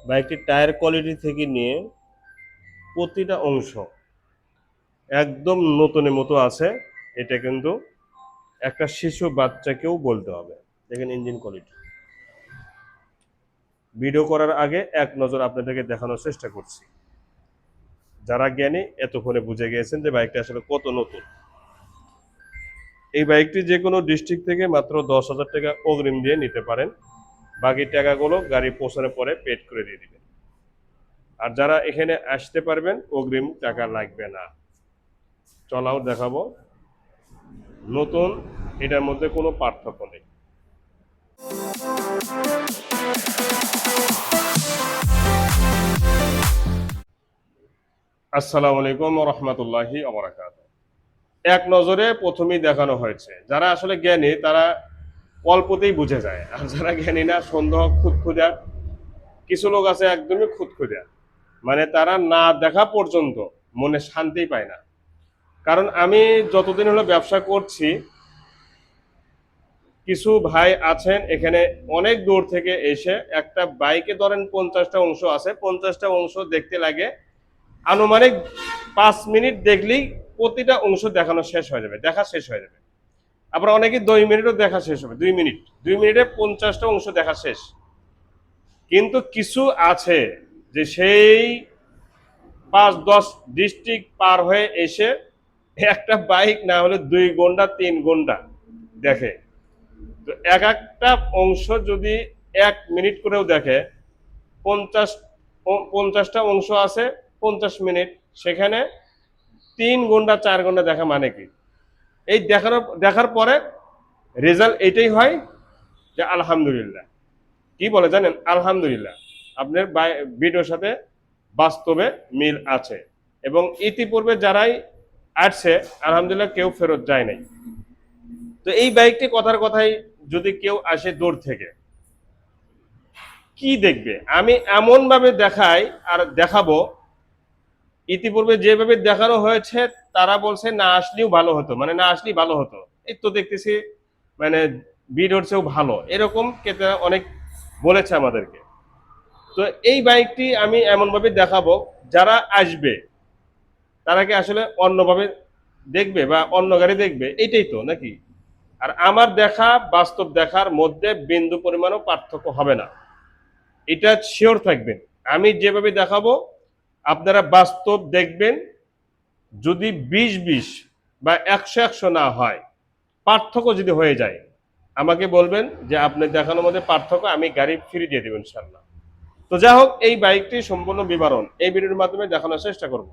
বাইকটির tyre quality থেকে নিয়ে প্রতিটা অংশ একদম নতুনের মতো আছে। এটা কিন্তু একটা শিশু বাচ্চাকেও বলতে হবে। দেখেন ইঞ্জিন কোয়ালিটি। ভিডিও করার আগে এক নজর আপনাদেরকে দেখানোর চেষ্টা করছি। যারা জ্ঞানী এতক্ষণে বুঝে গিয়েছেন যে বাইকটা আসলে কত নতুন। এই বাইকটি যে কোনো ডিস্ট্রিক্ট থেকে মাত্র 10,000 টাকা অগ্রিম দিয়ে নিতে পারেন। বাকি টাকাগুলো গাড়ি পৌঁছানোর পরে পেড করে দিয়ে দিবেন। আর যারা এখানে আসতে পারবেন অগ্রিম টাকা লাগবে না। চলাও দেখাবো। নতুন, এটার মধ্যে কোনো পার্থক্য নেই। আসসালামু আলাইকুম ওয়া রাহমাতুল্লাহি ওয়া বারাকাতুহু। এক নজরে প্রথমেই দেখানো হয়েছে। যারা আসলে জ্ঞানী তারা অল্পতেই বুঝে যায়, আর যারা জ্ঞানী না সন্দেহ খুঁতখুঁতা, কিছু লোক আছে একদমই খুঁতখুঁতা, মানে তারা না দেখা পর্যন্ত মনে শান্তি পায় না। কারণ আমি যতদিন হলো ব্যবসা করছি, কিছু ভাই আছেন এখানে অনেক দূর থেকে এসে একটা বাইকে ধরেন 50টা অংশ আছে, 50টা অংশ দেখতে লাগে আনুমানিক 5 মিনিট দেখলেই প্রতিটা অংশ দেখানো শেষ হয়ে যাবে, দেখা শেষ হয়ে যাবে। আবার অনেকে 2 মিনিটও দেখা শেষ হবে, 2 মিনিট, 2 মিনিটে 50টা অংশ দেখা শেষ। কিন্তু কিছু আছে যে সেই 5-10 ডিস্ট্রিক্ট পার হয়ে এসে একটা বাইক না হলে 2 ঘন্টা 3 ঘন্টা দেখে। তো এক একটা অংশ যদি 1 মিনিট করেও দেখে, 50টা অংশ আছে 50 মিনিট, সেখানে 3 ঘন্টা 4 ঘন্টা দেখা মানে কি? এই দেখার পরে রেজাল্ট এটাই হয় যে আলহামদুলিল্লাহ। কি বলে জানেন? আলহামদুলিল্লাহ আপনার ভিডিওর সাথে বাস্তবে মিল আছে, এবং ইতিপূর্বে যারাই আসছে আলহামদুলিল্লাহ কেউ ফেরত যায় নাই। তো এই বাইকটি কথার কথাই যদি কেউ আসে দূর থেকে, কি দেখবে? আমি এমন ভাবে দেখাই আর দেখাবো, ইতিপূর্বে যেভাবে দেখানো হয়েছে তারা বলছে না আসলেও ভালো হতো, মানে না আসলেই ভালো হতো, এই তো দেখতেছি মানে ভিডিওর চেয়েও ভালো, এরকম ক্রেতারা অনেক বলেছে আমাদেরকে। তো এই বাইকটি আমি এমনভাবে দেখাবো, যারা আসবে তারা কি আসলে অন্যভাবে দেখবে বা অন্য গাড়ি দেখবে, এটাই তো নাকি? আর আমার দেখা বাস্তব দেখার মধ্যে বিন্দু পরিমাণও পার্থক্য হবে না, এটা শিওর থাকবেন। আমি যেভাবে দেখাবো আপনারা বাস্তব দেখবেন। যদি 20-20 বা 100-100 না হয়, পার্থক্য যদি হয়ে যায়, আমাকে বলবেন যে আপনি দেখানোর মধ্যে পার্থক্য, আমি গাড়ি ফ্রি দিয়ে দেবেন ইনশাল্লাহ। তো যা হোক, এই বাইকটি সম্পূর্ণ বিবরণ এই ভিডিওর মাধ্যমে দেখানোর চেষ্টা করব,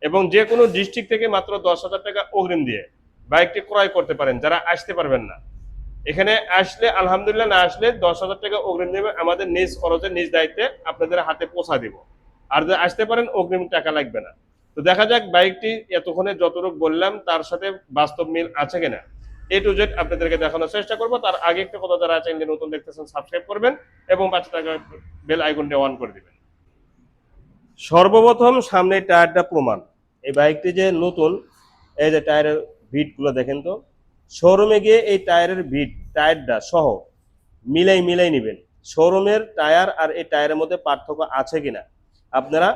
এবং যে কোনো ডিস্ট্রিক্ট থেকে মাত্র 10,000 টাকা অগ্রিম দিয়ে বাইকটি ক্রয় করতে পারেন যারা আসতে পারবেন না। এখানে আসলে আলহামদুলিল্লাহ, না আসলে 10,000 টাকা অগ্রিম দেবে, আমাদের নিজ খরচে নিজ দায়িত্বে আপনাদের হাতে পৌঁছা দিব। আর যদি আসতে পারেন অগ্রিম টাকা লাগবে না। তো দেখা যাক বাইকটি এতক্ষণে যতটুকু বললাম তার সাথে বাস্তব মিল আছে কিনা, এ টু জেড আপনাদেরকে দেখানোর চেষ্টা করব। তার আগে একটা কথা, যারা চ্যানেলে নতুন দেখতেছেন সাবস্ক্রাইব করবেন এবং পাশে থাকা বেল আইকনটা অন করে দিবেন। সর্বপ্রথম সামনে টায়ারটা প্রমাণ। এই বাইকটি যে নতুন, এই যে টায়ারের বিটগুলো দেখেন তো, শোরুমে গিয়ে এই টায়ারের বিট টায়ারটা সহ মিলাই নেবেন। শোরুমের টায়ার আর এই টায়ারের মধ্যে পার্থক্য আছে কিনা আপনারা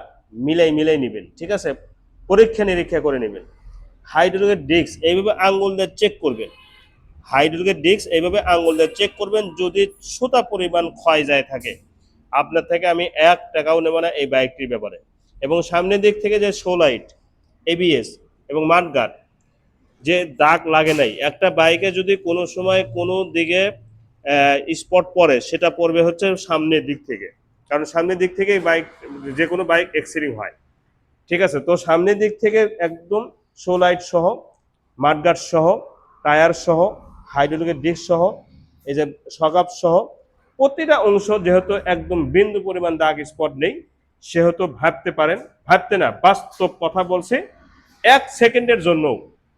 মিলাই নেবেন, ঠিক আছে? পরীক্ষা নিরীক্ষা করে নেবেন। হাইড্রোলিকের ডিস্ক এইভাবে আঙ্গুল দিয়ে চেক করবেন। হাইড্রোলিকের ডিস্ক এইভাবে আঙ্গুল দিয়ে চেক করবেন। যদি সুতা পরিমাণ ক্ষয় যায় থাকে, আপনার থেকে আমি 1 টাকাও নেব না এই বাইকটির ব্যাপারে। এবং সামনের দিক থেকে যে শো লাইট, এবিএস এবং মাঠগার্ড, যে দাগ লাগে নাই, একটা বাইকে যদি কোনো সময় কোনো দিকে স্পট পড়ে, সেটা পড়বে হচ্ছে সামনের দিক থেকে। কারণ সামনের দিক থেকে বাইক, যে কোনো বাইক এক্সিডিং হয়, ঠিক আছে? তো সামনের দিক থেকে একদম শো লাইট সহ, মাঠগার্ড সহ, টায়ার সহ, হাইড্রোলিকের ডিস্ক সহ, এই যে সকাপ সহ প্রতিটা অংশ যেহেতু একদম বিন্দু পরিমাণ দাগ স্পট নেই, সেহেতু ভাবতে পারেন, ভাবতে না বাস্তব কথা বলছে, 1 সেকেন্ডের জন্য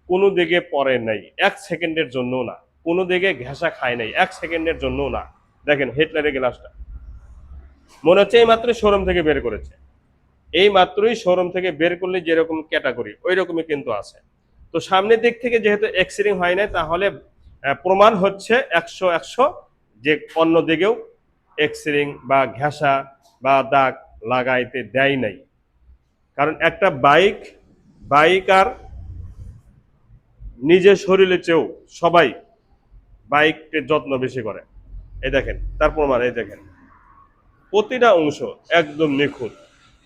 কোনো দিকে পড়ে নাই, 1 সেকেন্ডের জন্য না, কোনো দিকে ঘেঁষা খায় নাই, 1 সেকেন্ডের জন্য না। দেখেন হেডলাইটের গ্লাসটা, মনে হচ্ছে এই মাত্রই শোরুম থেকে বের করেছে। এই মাত্রই শোরুম থেকে বের করলে যেরকম ক্যাটাগরি ওই রকমই কিন্তু আছে। তো সামনের দিক থেকে যেহেতু এক্সিডিং হয় নাই, তাহলে প্রমাণ হচ্ছে 100-100 যে অন্য দিকেও এক্সিডিং বা ঘেঁষা বা দাগ লাগাইতে দেয় নাই। কারণ একটা বাইক আর নিজের শরীরের চেয়েও সবাই বাইকের যত্ন বেশি করে। এই দেখেন তার প্রমাণ, এই দেখেন প্রতিটা অংশ একদম নিখুঁত।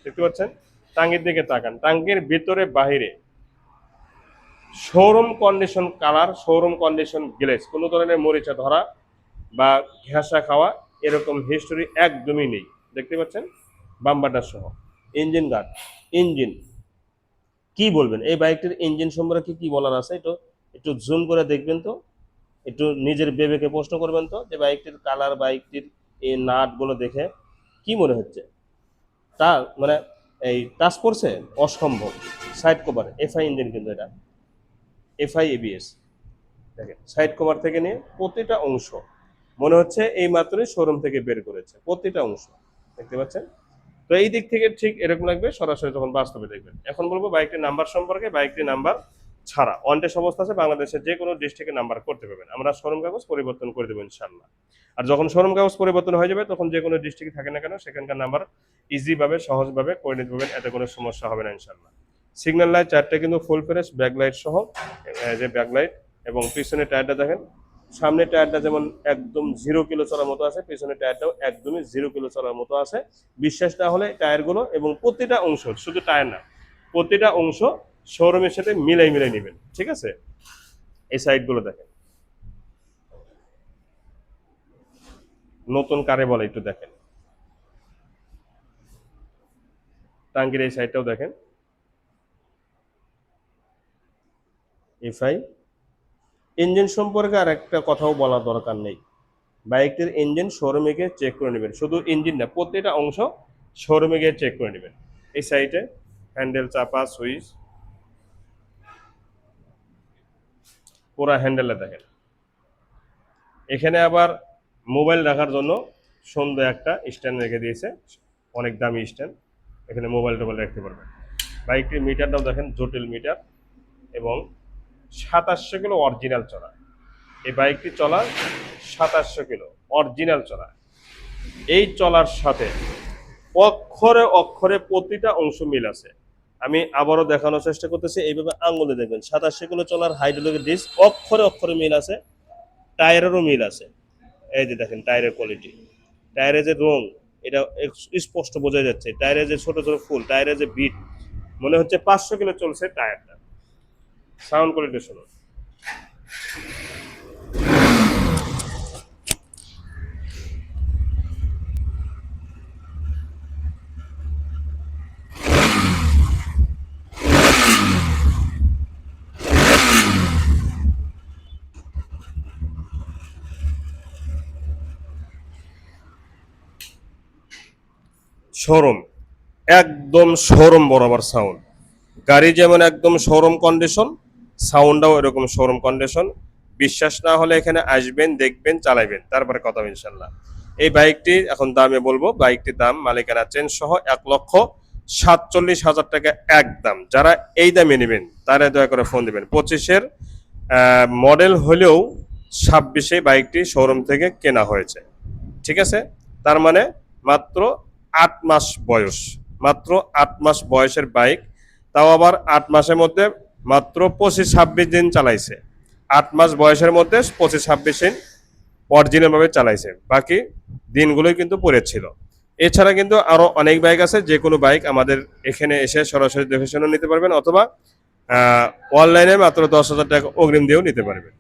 দেখতে পাচ্ছেন? টাঙ্গির দিকে তাকান, টাঙ্গির ভিতরে বাহিরে showroom condition colour, showroom condition glaze, কোনো ধরনের মরিচা ধরা বা ঘেঁষা খাওয়া এরকম হিস্টোরি একদমই নেই। দেখতে পাচ্ছেন? বাম্পারটা সহ ইঞ্জিন গার্ড, ইঞ্জিন কি বলবেন এই বাইকটির ইঞ্জিন সম্পর্কে কি বলার আছে? একটু একটু জুম করে দেখবেন তো, একটু নিজের বিবেকে প্রশ্ন করবেন তো যে বাইকটির কালার, বাইকটির এই নাটগুলো দেখে কি মনে হচ্ছে? তা মানে এই টাচ করছে অসম্ভব। সাইড কভার এফআই ইঞ্জিন, কিন্তু এটা এফআই এবিএস। দেখেন সাইড কভার থেকে নিয়ে প্রতিটা অংশ মনে হচ্ছে এই মাত্রই শোরুম থেকে বের করেছে, প্রতিটা অংশ। দেখতে পাচ্ছেন? তো এই দিক থেকে ঠিক এরকম লাগবে সরাসরি যখন বাস্তবে দেখবেন। এখন বলবো বাইকটির নাম্বার সম্পর্কে। বাইকটির নাম্বার ছাড়া অন টেস্ট অবস্থা আছে, বাংলাদেশের যে কোনো ডিস্ট্রিক্টে নাম্বার করতে পারবেন, আমরা শোরুম কাগজ পরিবর্তন করে দেবো ইনশাল্লাহ। আর যখন শোরুম কাগজ পরিবর্তন হয়ে যাবে তখন যে কোনো ডিস্ট্রিক্টে থাকে না কেন সেখানকার নাম্বার ইজিভাবে সহজভাবে করে নিতে পারবেন, এতে কোনো সমস্যা হবে না ইনশাল্লাহ। সিগন্যাল লাইট চারটে কিন্তু ফুল ফ্রেশ, ব্যাক লাইট সহ, যে ব্যাক লাইট, এবং পিছনের টায়ারটা দেখেন, সামনের টায়ারটা যেমন একদম 0 কিলো চলার মতো আছে, পিছনের টায়ারটাও একদমই 0 কিলো চলার মতো আছে। বিশ্বাস না হলে টায়ারগুলো এবং প্রতিটা অংশ, শুধু টায়ার না, প্রতিটা অংশ শোরুমের সাথে মিলাই নেবেন, ঠিক আছে? এই সাইডগুলো দেখেন, নতুন কারে বলে একটু দেখেন। টাঙ্কির এই সাইডটাও দেখেন, এফআই ইঞ্জিন সম্পর্কে আর একটা কথাও বলা দরকার নেই। বাইকটির ইঞ্জিন শোরুমে গিয়ে চেক করে নেবেন, শুধু ইঞ্জিন না প্রতিটা অংশ শোরুমে গিয়ে চেক করে নেবেন। এই সাইডে হ্যান্ডেল, চাপা, সুইচ, পুরা হ্যান্ডেলে দেখেন। এখানে আবার মোবাইল রাখার জন্য সুন্দর একটা স্ট্যান্ড রেখে দিয়েছে, অনেক দামি স্ট্যান্ড, এখানে মোবাইল টোবাইল রাখতে পারবেন। বাইকটির মিটারটাও দেখেন, জটিল মিটার, এবং 2700 কিলো অরিজিনাল চলা। এই বাইকটি চলা 2700 কিলো অরিজিনাল চলা। এই চলার সাথে অক্ষরে অক্ষরে প্রতিটা অংশ মিল আছে। আমি আবারও দেখানোর চেষ্টা করতেছি, এইভাবে আঙুলে দেখবেন 2700 কিলো চলার হাইড্রোলিক ডিস্ক অক্ষরে অক্ষরে মিল আছে, টায়ারেরও মিল আছে। এই যে দেখেন টায়ারের কোয়ালিটি, টায়ারের যে রং এটা স্পষ্ট বোঝা যাচ্ছে, টায়ারের যে ছোট ছোট ফুল, টায়ারের যে বিট, মনে হচ্ছে 500 কিলো চলছে টায়ারটা। সাউন্ড কোয়ালিটি শুনুন। শোরুম, একদম শোরুম বরাবর সাউন্ড। গাড়ি যেমন একদম শোরুম কন্ডিশন, সাউন্ডটাও এরকম শোরুম কন্ডিশন। বিশ্বাস না হলে এখানে আসবেন, দেখবেন, চালাবেন, তারপরে কথা হবে ইনশাল্লাহ। এই বাইকটি এখন দামে বলবো, বাইকটির দাম মালিকানা চেঞ্জ সহ 1,47,000 টাকা একদম। যারা এই দামে নেবেন তারা দয়া করে ফোন দেবেন। 25-এর মডেল হলেও 26-এ বাইকটি শোরুম থেকে কেনা হয়েছে, ঠিক আছে? তার মানে মাত্র 8 মাস বয়স, মাত্র 8 মাস বয়সের বাইক, তাও আবার 8 মাসের মধ্যে মাত্র 25-26 দিন চালাইছে। 8 মাস বয়সের মধ্যে 25-26 দিন অরিজিনালভাবে চালাইছে, বাকি দিনগুলোই কিন্তু পড়েছিল। এছাড়া কিন্তু আরো অনেক বাইক আছে, যে কোনো বাইক আমাদের এখানে এসে সরাসরি দেখে শুনে নিতে পারবেন, অথবা অনলাইনে মাত্র 10,000 টাকা অগ্রিম দিয়েও নিতে পারবেন।